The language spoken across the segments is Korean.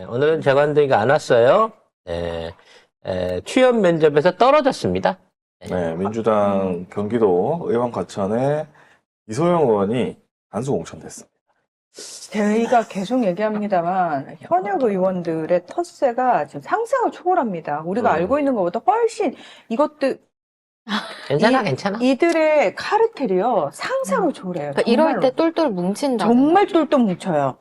오늘은 재관둥이가 안 왔어요. 취업 면접에서 떨어졌습니다. 네, 민주당 경기도 의원 과천에 이소영 의원이 단수 공천됐습니다. 저희가 계속 얘기합니다만 현역 의원들의 텃세가 지금 상상을 초월합니다. 우리가 알고 있는 것보다 훨씬 이것들 괜찮아. 이들의 카르텔이요 상상을 초월해요. 그러니까 이럴 정말로. 때 똘똘 뭉친다. 정말 똘똘 뭉쳐요.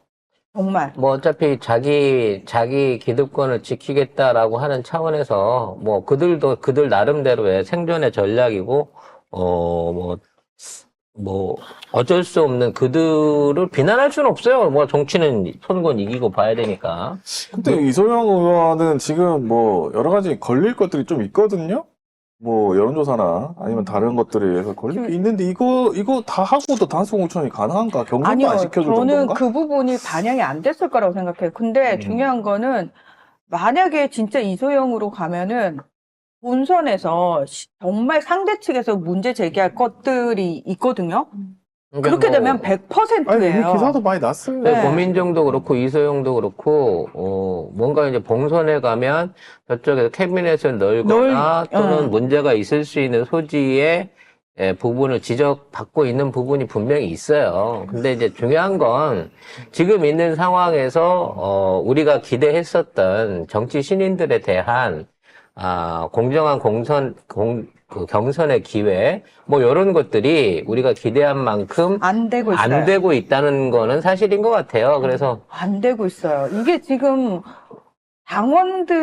정말. 뭐 어차피 자기 기득권을 지키겠다라고 하는 차원에서 뭐 그들도 그들 나름대로의 생존의 전략이고 뭐 어쩔 수 없는 그들을 비난할 수는 없어요. 뭐 정치는 손권 이기고 봐야 되니까. 근데 이소영 의원은 지금 뭐 여러 가지 걸릴 것들이 좀 있거든요. 뭐 여론조사나 아니면 다른 것들에 의해서 걸릴 게 있는데 이거 다 하고도 단수 공천이 가능한가? 경선도 아니요. 안 시켜줄 저는 정도인가? 그 부분이 반영이 안 됐을 거라고 생각해요. 근데 중요한 거는 만약에 진짜 이소영으로 가면은 본선에서 정말 상대 측에서 문제 제기할 것들이 있거든요. 그렇게 되면 아니, 이미 100%예요. 기사도 많이 났어요. 네. 고민정도 그렇고 이소영도 그렇고 뭔가 이제 봉선에 가면 저쪽에서 캐비넷을 넓거나 또는 문제가 있을 수 있는 소지의 부분을 지적받고 있는 부분이 분명히 있어요. 근데 이제 중요한 건 지금 있는 상황에서 우리가 기대했었던 정치 신인들에 대한 공정한 경선의 기회, 뭐, 요런 것들이 우리가 기대한 만큼 안 되고 있어요. 안 되고 있다는 거는 사실인 것 같아요. 그래서, 안 되고 있어요. 이게 지금 당원들의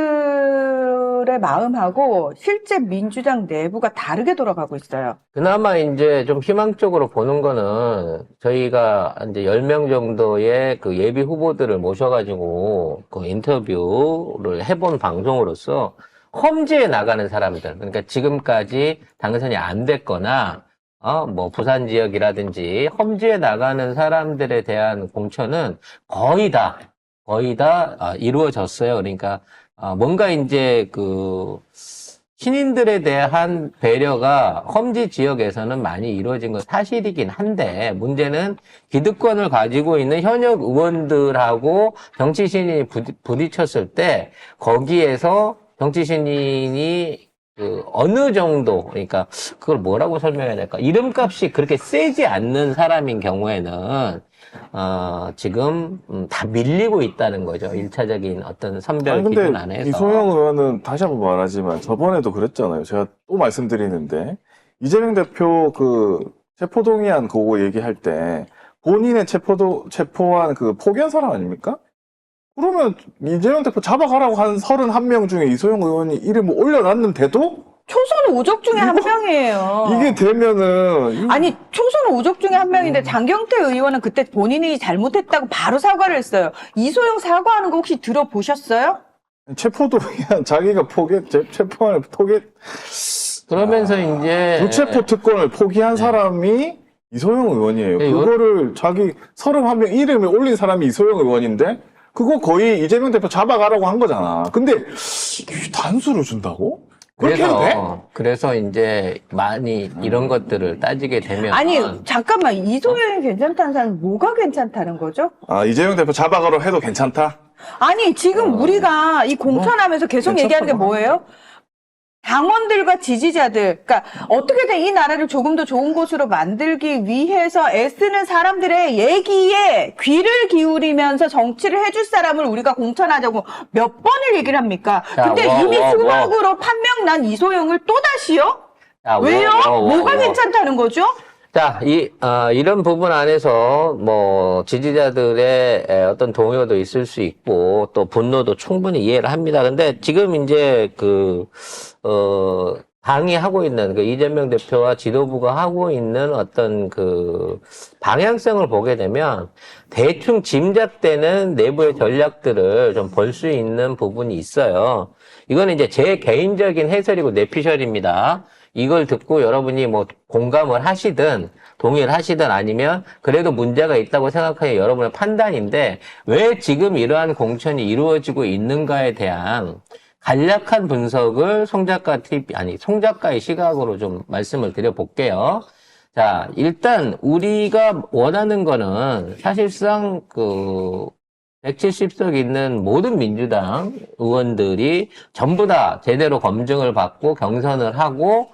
마음하고 실제 민주당 내부가 다르게 돌아가고 있어요. 그나마 이제 좀 희망적으로 보는 거는 저희가 이제 10명 정도의 그 예비 후보들을 모셔가지고 그 인터뷰를 해본 방송으로서 험지에 나가는 사람들, 그러니까 지금까지 당선이 안 됐거나, 뭐, 부산 지역이라든지, 험지에 나가는 사람들에 대한 공천은 거의 다 이루어졌어요. 그러니까, 뭔가 이제 신인들에 대한 배려가 험지 지역에서는 많이 이루어진 건 사실이긴 한데, 문제는 기득권을 가지고 있는 현역 의원들하고 정치 신인이 부딪혔을 때, 거기에서 정치 신인이 어느 정도, 그러니까 그걸 뭐라고 설명해야 될까? 이름값이 그렇게 세지 않는 사람인 경우에는 지금 다 밀리고 있다는 거죠. 1차적인 어떤 선별 기준 안에서. 이소영 의원은 다시 한번 말하지만 저번에도 그랬잖아요. 제가 또 말씀드리는데 이재명 대표 체포동의안 그거 얘기할 때 본인의 체포한 포기한 사람 아닙니까? 그러면 이재명 대표 잡아가라고 한 31명 중에 이소영 의원이 이름을 올려놨는데도 초선 우적 중에 한 명이에요. 이게 되면은 아니 초선 우적 중에 한 명인데 장경태 의원은 그때 본인이 잘못했다고 바로 사과를 했어요. 이소영 사과하는 거 혹시 들어보셨어요? 체포동의안 자기가 체포안을 그러면서 이제 불체포 특권을 포기한 사람이 이소영 의원이에요. 네, 그거를 자기 31명 이름을 올린 사람이 이소영 의원인데 그거 거의 이재명 대표 잡아가라고 한 거잖아. 근데 단수를 준다고? 그렇게 해도 돼? 그래서 이제 많이 이런 것들을 따지게 되면 아니 잠깐만 이소영이 괜찮다는 사람은 뭐가 괜찮다는 거죠? 이재명 대표 잡아가라고 해도 괜찮다? 아니 지금 우리가 이 공천하면서 계속 얘기하는 게 뭐예요? 당원들과 지지자들, 그러니까 어떻게든 이 나라를 조금 더 좋은 곳으로 만들기 위해서 애쓰는 사람들의 얘기에 귀를 기울이면서 정치를 해줄 사람을 우리가 공천하자고 몇 번을 얘기를 합니까? 근데 이미 수박으로 판명난 이소영을 또다시요? 왜요? 뭐가 괜찮다는 거죠? 자, 이런 부분 안에서, 뭐, 지지자들의 어떤 동요도 있을 수 있고, 또 분노도 충분히 이해를 합니다. 근데 지금 이제 당이 하고 있는, 이재명 대표와 지도부가 하고 있는 어떤 방향성을 보게 되면, 대충 짐작되는 내부의 전략들을 좀 볼 수 있는 부분이 있어요. 이거는 이제 제 개인적인 해설이고 내피셜입니다. 이걸 듣고 여러분이 뭐 공감을 하시든 동의를 하시든 아니면 그래도 문제가 있다고 생각하는 여러분의 판단인데 왜 지금 이러한 공천이 이루어지고 있는가에 대한 간략한 분석을 송 작가의 시각으로 좀 말씀을 드려볼게요. 자, 일단 우리가 원하는 거는 사실상 170석 있는 모든 민주당 의원들이 전부 다 제대로 검증을 받고 경선을 하고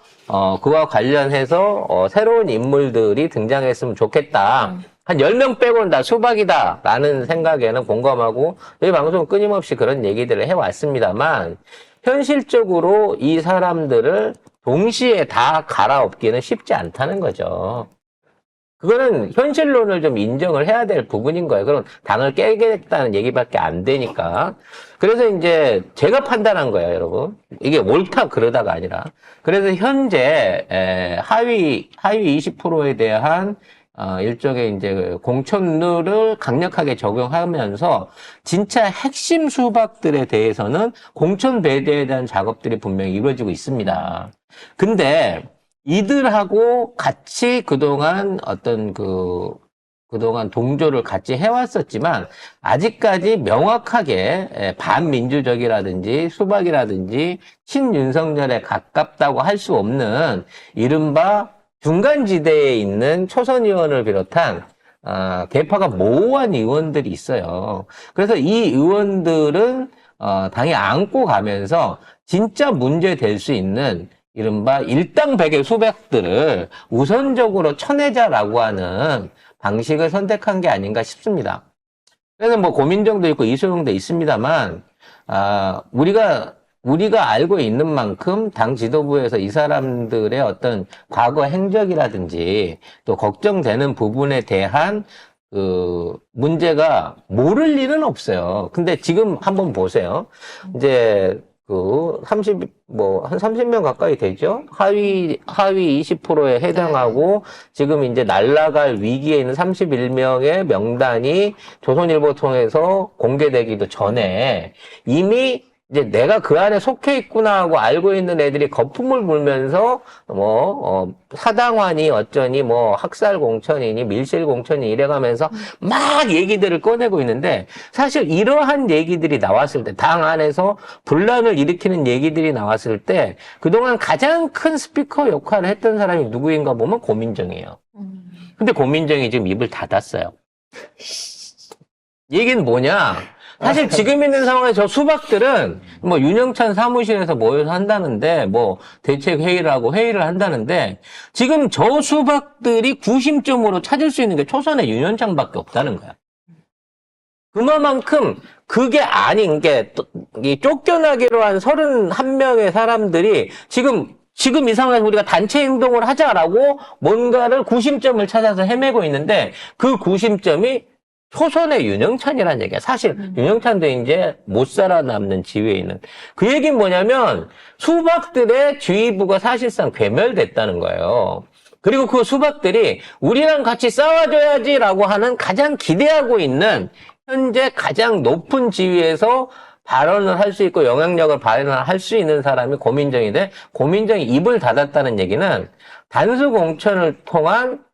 그와 관련해서 새로운 인물들이 등장했으면 좋겠다. 한 10명 빼고는 다 수박이다라는 생각에는 공감하고 저희 방송은 끊임없이 그런 얘기들을 해왔습니다만 현실적으로 이 사람들을 동시에 다 갈아엎기는 쉽지 않다는 거죠. 그거는 현실론을 좀 인정을 해야 될 부분인 거예요. 그럼 당을 깨겠다는 얘기밖에 안 되니까. 그래서 이제 제가 판단한 거예요, 여러분. 이게 옳다 그러다가 아니라. 그래서 현재 하위 20%에 대한 일종의 이제 공천룰을 강력하게 적용하면서 진짜 핵심 수박들에 대해서는 공천 배제에 대한 작업들이 분명히 이루어지고 있습니다. 근데 이들하고 같이 그동안 그동안 동조를 같이 해왔었지만, 아직까지 명확하게 반민주적이라든지 수박이라든지 친윤석열에 가깝다고 할 수 없는 이른바 중간지대에 있는 초선 의원을 비롯한 계파가 모호한 의원들이 있어요. 그래서 이 의원들은 당이 안고 가면서 진짜 문제될 수 있는 이른바 일당백의 수박들을 우선적으로 쳐내자라고 하는 방식을 선택한 게 아닌가 싶습니다. 그래서 뭐 고민정도 있고 이소영도 있습니다만, 우리가 알고 있는 만큼 당 지도부에서 이 사람들의 어떤 과거 행적이라든지 또 걱정되는 부분에 대한 문제가 모를 일은 없어요. 근데 지금 한번 보세요. 이제 한 30명 가까이 되죠? 하위 20%에 해당하고, 지금 이제 날아갈 위기에 있는 31명의 명단이 조선일보 통해서 공개되기도 전에 이미 이제 내가 그 안에 속해 있구나 하고 알고 있는 애들이 거품을 불면서 사당환이 어쩌니 학살 공천이니 밀실 공천이 이래가면서 막 얘기들을 꺼내고 있는데, 사실 이러한 얘기들이 나왔을 때, 당 안에서 분란을 일으키는 얘기들이 나왔을 때 그동안 가장 큰 스피커 역할을 했던 사람이 누구인가 보면 고민정이에요. 근데 고민정이 지금 입을 닫았어요. 얘기는 뭐냐? 사실 지금 있는 상황에서 저 수박들은 윤영찬 사무실에서 모여서 한다는데, 대책 회의를 하고 회의를 한다는데, 지금 저 수박들이 구심점으로 찾을 수 있는 게 초선의 윤현창밖에 없다는 거야. 그만큼 그게 아닌 게, 쫓겨나기로 한 31명의 사람들이 지금 이 상황에서 우리가 단체 행동을 하자라고 뭔가를 구심점을 찾아서 헤매고 있는데, 그 구심점이 초선의 윤영찬이라는 얘기야. 사실 윤영찬도 이제 못 살아남는 지위에 있는. 그 얘기는 뭐냐면 수박들의 지휘부가 사실상 괴멸됐다는 거예요. 그리고 그 수박들이 우리랑 같이 싸워줘야지라고 하는 가장 기대하고 있는 현재 가장 높은 지위에서 발언을 할 수 있고 영향력을 발휘할 수 있는 사람이 고민정인데, 고민정이 입을 닫았다는 얘기는 단수 공천을 통한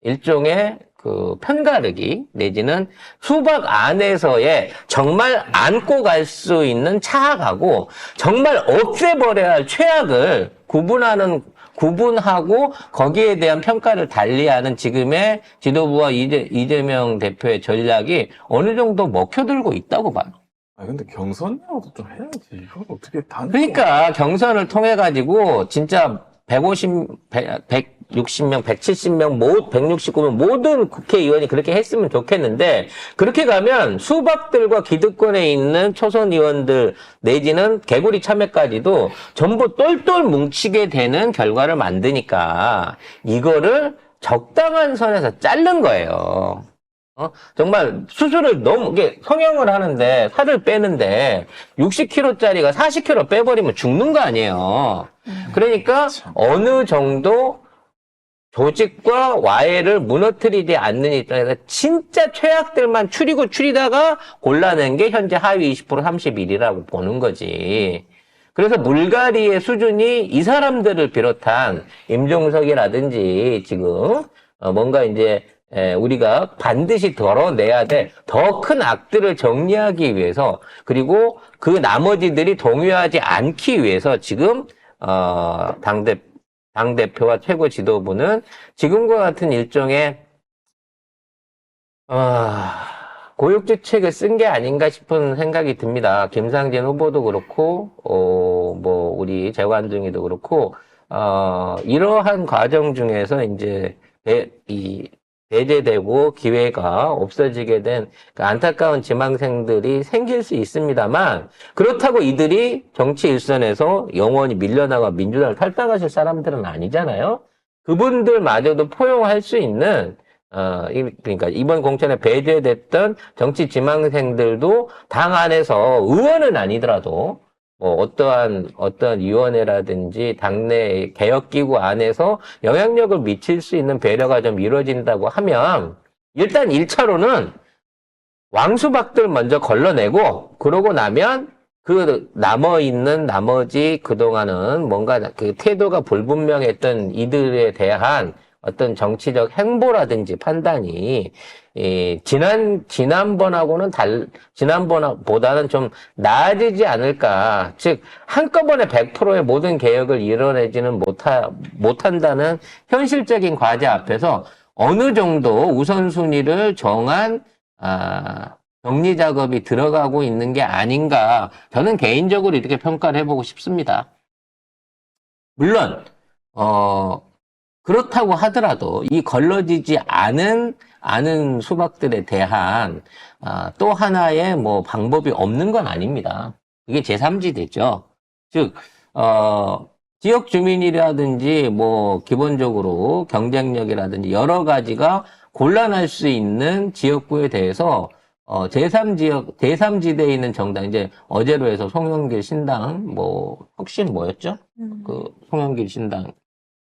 일종의 편가르기 내지는 수박 안에서의 정말 안고 갈 수 있는 차악하고 정말 없애버려야 할 최악을 구분하고 거기에 대한 평가를 달리하는 지금의 지도부와 이재명 대표의 전략이 어느 정도 먹혀들고 있다고 봐요. 근데 경선이라도 좀 해야지. 이걸 어떻게 그러니까 경선을 통해 가지고 진짜 160명, 170명, 169명 모든 국회의원이 그렇게 했으면 좋겠는데, 그렇게 가면 수박들과 기득권에 있는 초선 의원들 내지는 개구리 참외까지도 전부 똘똘 뭉치게 되는 결과를 만드니까 이거를 적당한 선에서 자른 거예요. 정말 수술을 이게 성형을 하는데 살을 빼는데 60kg짜리가 40kg 빼버리면 죽는 거 아니에요. 그러니까 어느 정도 조직과 와해를 무너뜨리지 않는 입장에서 진짜 최악들만 추리다가 골라낸 게 현재 하위 20% 31이라고 보는 거지. 그래서 물갈이의 수준이 이 사람들을 비롯한 임종석이라든지 지금 뭔가 이제 우리가 반드시 덜어내야 될 더 큰 악들을 정리하기 위해서, 그리고 그 나머지들이 동요하지 않기 위해서 지금 당대표와 최고 지도부는 지금과 같은 일종의 고육지책을 쓴 게 아닌가 싶은 생각이 듭니다. 김상진 후보도 그렇고, 뭐, 우리 재관둥이도 그렇고, 이러한 과정 중에서 이제, 배제되고 기회가 없어지게 된 그 안타까운 지망생들이 생길 수 있습니다만, 그렇다고 이들이 정치 일선에서 영원히 밀려나가 민주당을 탈당하실 사람들은 아니잖아요. 그분들마저도 포용할 수 있는 그러니까 이번 공천에 배제됐던 정치 지망생들도 당 안에서 의원은 아니더라도 뭐 어떠한 위원회라든지 당내 개혁기구 안에서 영향력을 미칠 수 있는 배려가 좀 이루어진다고 하면 일단 1차로는 왕수박들 먼저 걸러내고 그러고 나면 그 남아있는 나머지 그동안은 뭔가 그 태도가 불분명했던 이들에 대한 어떤 정치적 행보라든지 판단이 지난번보다는 좀 나아지지 않을까. 즉 한꺼번에 100%의 모든 개혁을 이뤄내지는 못한다는 현실적인 과제 앞에서 어느 정도 우선순위를 정한 정리 작업이 들어가고 있는 게 아닌가. 저는 개인적으로 이렇게 평가를 해보고 싶습니다. 물론 그렇다고 하더라도 이 걸러지지 않은 수박들에 대한 또 하나의 뭐 방법이 없는 건 아닙니다. 그게 제3지대죠. 즉 지역 주민이라든지 뭐 기본적으로 경쟁력이라든지 여러 가지가 곤란할 수 있는 지역구에 대해서 제3지대에 있는 정당, 이제 어제로 해서 송영길 신당, 뭐 혁신 뭐였죠? 그 송영길 신당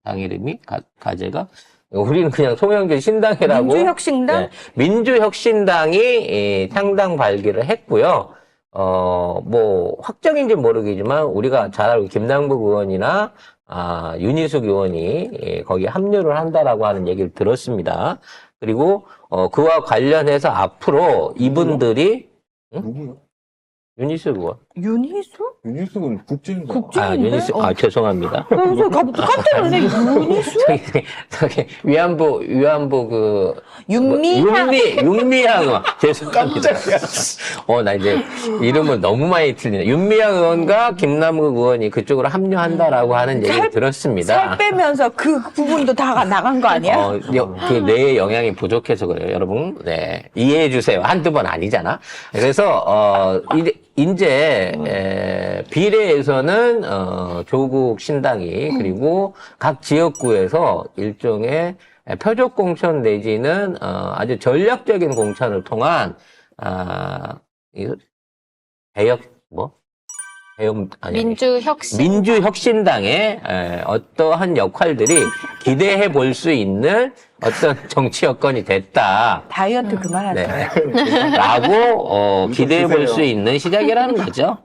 당 이름이 가제가 우리는 그냥 송영길 신당이라고 민주혁신당? 네, 민주혁신당이 창당 발기를 했고요. 뭐 확정인지 모르겠지만 우리가 잘 알고 김남국 의원이나 윤희숙 의원이 거기에 합류를 한다라고 하는 얘기를 들었습니다. 그리고 그와 관련해서 앞으로 이분들이 누구요? 윤희숙 의원. 윤희수? 윤희숙은 국진이잖아. 국진인데? 윤희숙. 죄송합니다. 그래서 깜짝 놀랐네. 윤희수? 저기 위안부 그 윤미향. 윤미향 의원. 죄송합니다. 나 이제 이름을 너무 많이 틀리네. 윤미향 의원과 김남국 의원이 그쪽으로 합류한다라고 하는 얘기를 들었습니다. 살 빼면서 그 부분도 다 나간 거 아니야? 그 뇌의 영향이 부족해서 그래요, 여러분. 네. 이해해 주세요. 한두 번 아니잖아. 그래서, 이제 비례에서는, 조국 신당이, 그리고 각 지역구에서 일종의 표적 공천 내지는, 아주 전략적인 공천을 통한, 민주혁신당의 어떠한 역할들이 기대해 볼 수 있는 어떤 정치 여건이 됐다. 다이어트 그만하자. 네. 라고 기대해 볼 수 있는 시작이라는 거죠.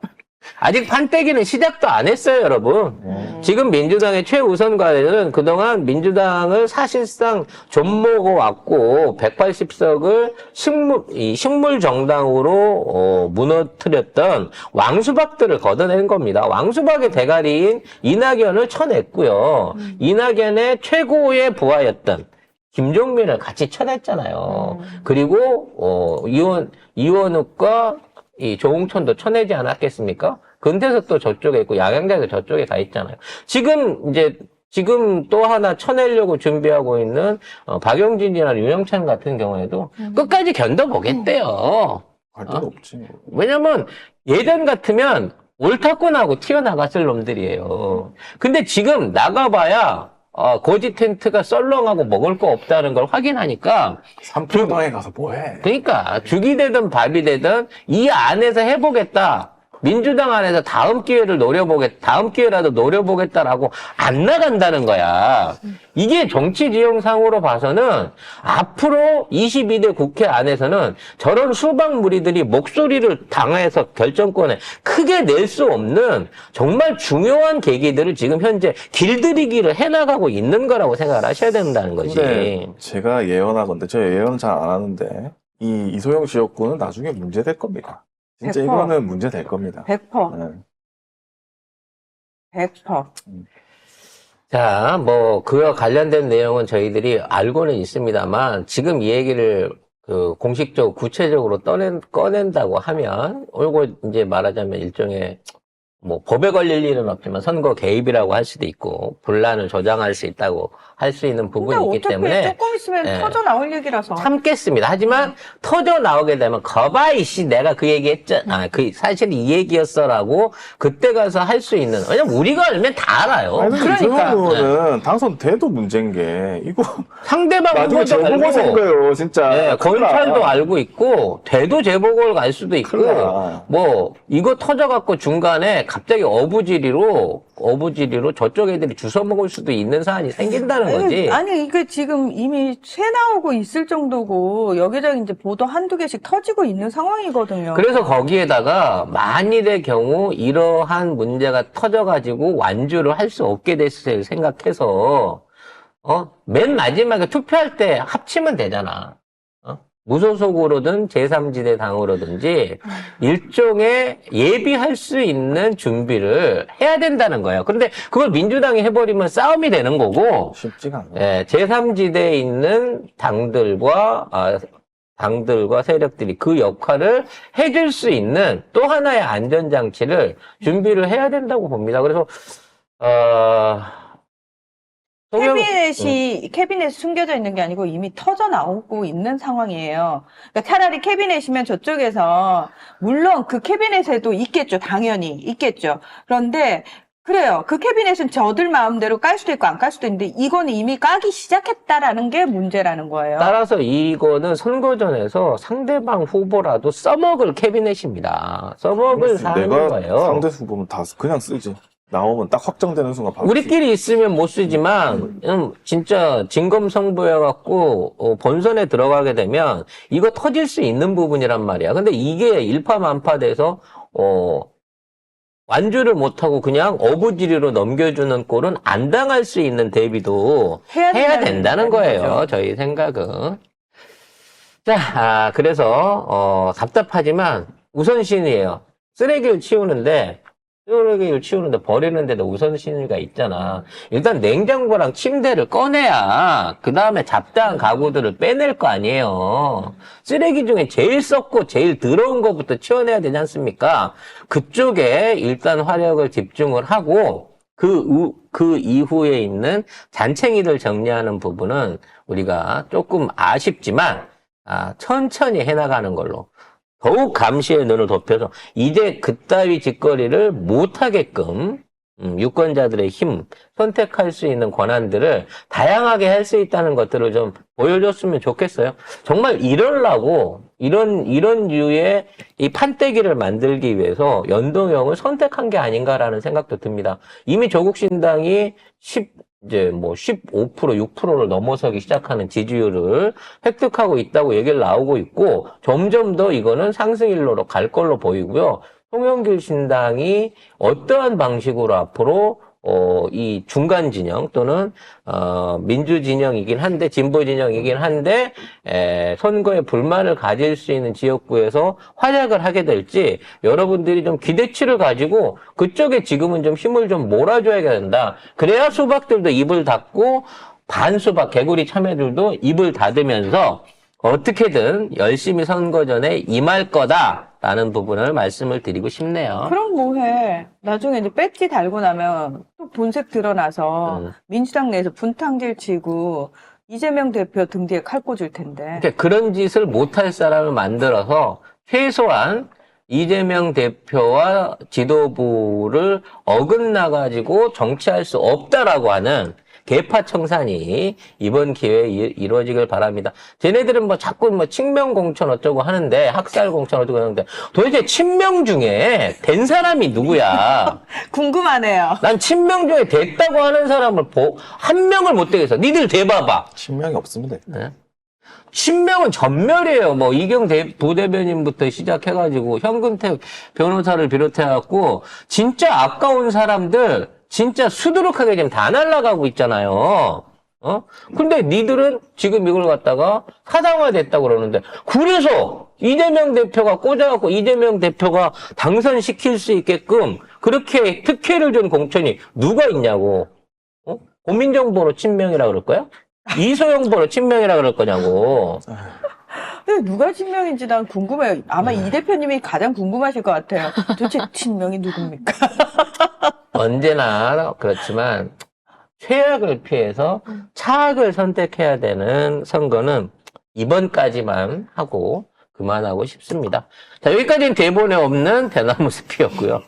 아직 판때기는 시작도 안 했어요, 여러분. 지금 민주당의 최우선 과제는 그동안 민주당을 사실상 좀먹어 왔고 180석을 식물 정당으로 무너뜨렸던 왕수박들을 걷어낸 겁니다. 왕수박의 대가리인 이낙연을 쳐냈고요. 이낙연의 최고의 부하였던 김종민을 같이 쳐냈잖아요. 그리고 이원욱과 이 조홍천도 쳐내지 않았겠습니까? 근태서 또 저쪽에 있고 양양대도 저쪽에 가 있잖아요. 지금 또 하나 쳐내려고 준비하고 있는 박용진이나 윤영찬 같은 경우에도 끝까지 견뎌보겠대요. 갈 데가 없지. 왜냐면 예전 같으면 옳다꾼하고 튀어나갔을 놈들이에요. 근데 지금 나가봐야 거지 텐트가 썰렁하고 먹을 거 없다는 걸 확인하니까 3%당에 가서 뭐해? 그러니까 죽이 되든 밥이 되든 이 안에서 해보겠다. 민주당 안에서 다음 기회라도 노려보겠다라고 안 나간다는 거야. 이게 정치 지형상으로 봐서는 앞으로 22대 국회 안에서는 저런 수박 무리들이 목소리를 당해서 결정권에 크게 낼 수 없는 정말 중요한 계기들을 지금 현재 길들이기를 해나가고 있는 거라고 생각을 하셔야 된다는 거지. 근데 제가 예언하건데, 저 예언 잘 안 하는데, 이 이소영 지역구는 나중에 문제될 겁니다. 진짜 100%. 이거는 문제 될 겁니다. 100%. 100%. 자, 뭐 그와 관련된 내용은 저희들이 알고는 있습니다만 지금 이 얘기를 그 공식적으로 구체적으로 꺼낸다고 하면, 이거 이제 말하자면 일종의 뭐 법에 걸릴 일은 없지만 선거 개입이라고 할 수도 있고 분란을 조장할 수 있다고 할 수 있는 근데 부분이 있기 어차피 때문에 조금 있으면 예. 터져 나올 얘기라서. 참겠습니다. 하지만 터져 나오게 되면 거봐 이씨 내가 그 얘기했잖아. 그 사실 이 얘기였어라고 그때 가서 할 수 있는. 왜냐면 우리가 알면 다 알아요. 아니, 근데 그러니까. 이재명 의원은 당선돼도 문제인 게 이거 상대방 나중에 후보도 재보궐 알고 선거예요, 진짜. 네, 큰일 검찰도 나. 알고 있고 대도 재보궐 갈 수도 있고 큰일 나. 뭐 이거 터져갖고 중간에 갑자기 어부지리로 저쪽 애들이 주워 먹을 수도 있는 사안이 생긴다는 거지. 아니, 이게 지금 이미 새 나오고 있을 정도고, 여기저기 이제 보도 한두 개씩 터지고 있는 상황이거든요. 그래서 거기에다가 만일의 경우 이러한 문제가 터져가지고 완주를 할 수 없게 됐을 생각해서 맨 마지막에 투표할 때 합치면 되잖아. 무소속으로든 제3지대 당으로든지 일종의 예비할 수 있는 준비를 해야 된다는 거예요. 그런데 그걸 민주당이 해버리면 싸움이 되는 거고 쉽지가 않네. 예, 제3지대에 있는 당들과 세력들이 그 역할을 해줄 수 있는 또 하나의 안전장치를 준비를 해야 된다고 봅니다. 그래서 캐비넷이 숨겨져 있는 게 아니고 이미 터져 나오고 있는 상황이에요. 그러니까 차라리 캐비넷이면 저쪽에서, 물론 그 캐비넷에도 있겠죠. 당연히 있겠죠. 그런데, 그래요. 그 캐비넷은 저들 마음대로 깔 수도 있고 안 깔 수도 있는데, 이건 이미 까기 시작했다라는 게 문제라는 거예요. 따라서 이거는 선거전에서 상대방 후보라도 써먹을 캐비넷입니다. 써먹을 사안인 내가 거예요. 상대 후보면 다 그냥 쓰지. 나오면 딱 확정되는 순간 바로 우리끼리 있으면 못 쓰지만 진짜 진검성부해갖고 본선에 들어가게 되면 이거 터질 수 있는 부분이란 말이야. 근데 이게 일파만파돼서 완주를 못하고 그냥 어부지리로 넘겨주는 꼴은 안 당할 수 있는 대비도 해야 된다는 거예요. 저희 생각은. 자, 그래서 답답하지만 우선순위예요. 쓰레기를 치우는데 버리는데도 우선순위가 있잖아. 일단 냉장고랑 침대를 꺼내야 그 다음에 잡다한 가구들을 빼낼 거 아니에요. 쓰레기 중에 제일 썩고 제일 더러운 것부터 치워내야 되지 않습니까? 그쪽에 일단 화력을 집중을 하고 그 이후에 있는 잔챙이를 정리하는 부분은 우리가 조금 아쉽지만 천천히 해나가는 걸로 더욱 감시의 눈을 덮여서 이제 그따위 짓거리를 못하게끔 유권자들의 힘, 선택할 수 있는 권한들을 다양하게 할 수 있다는 것들을 좀 보여줬으면 좋겠어요. 정말 이런 류의 이 판때기를 만들기 위해서 연동형을 선택한 게 아닌가라는 생각도 듭니다. 이미 조국신당이 15%, 6%를 넘어서기 시작하는 지지율을 획득하고 있다고 얘기를 나오고 있고, 점점 더 이거는 상승일로로 갈 걸로 보이고요. 송영길 신당이 어떠한 방식으로 앞으로 이 중간 진영 또는 민주 진영이긴 한데 진보 진영이긴 한데 선거에 불만을 가질 수 있는 지역구에서 활약을 하게 될지 여러분들이 좀 기대치를 가지고 그쪽에 지금은 좀 힘을 좀 몰아줘야 된다. 그래야 수박들도 입을 닫고 반수박 개구리 참외들도 입을 닫으면서 어떻게든 열심히 선거전에 임할 거다라는 부분을 말씀을 드리고 싶네요. 그럼 뭐해. 나중에 이제 배지 달고 나면 또 본색 드러나서 민주당 내에서 분탕질 치고 이재명 대표 등 뒤에 칼 꽂을 텐데. 그러니까 그런 짓을 못할 사람을 만들어서 최소한 이재명 대표와 지도부를 어긋나가지고 정치할 수 없다라고 하는 개파 청산이 이번 기회에 이루어지길 바랍니다. 쟤네들은 자꾸 친명 공천 어쩌고 하는데, 학살 공천 어쩌고 하는데, 도대체 친명 중에 된 사람이 누구야? 궁금하네요. 난 친명 중에 됐다고 하는 사람을 한 명을 못 되겠어. 니들 대봐봐. 신명이 없습니다. 네? 친명은 전멸이에요. 이경 부대변인부터 시작해가지고, 현근택 변호사를 비롯해갖고, 진짜 아까운 사람들, 진짜 수두룩하게 지금 다 날아가고 있잖아요. 근데 니들은 지금 이걸 갖다가 사당화 됐다고 그러는데, 그래서 이재명 대표가 꽂아갖고 이재명 대표가 당선시킬 수 있게끔 그렇게 특혜를 준 공천이 누가 있냐고. 고민정보로 친명이라 그럴 거야? 이소영보로 친명이라 그럴 거냐고. 근데 누가 진명인지 난 궁금해요. 아마 이 대표님이 가장 궁금하실 것 같아요. 도대체 진명이 누굽니까? 언제나 그렇지만 최악을 피해서 차악을 선택해야 되는 선거는 이번까지만 하고 그만하고 싶습니다. 자, 여기까지는 대본에 없는 대나무 숲이었고요.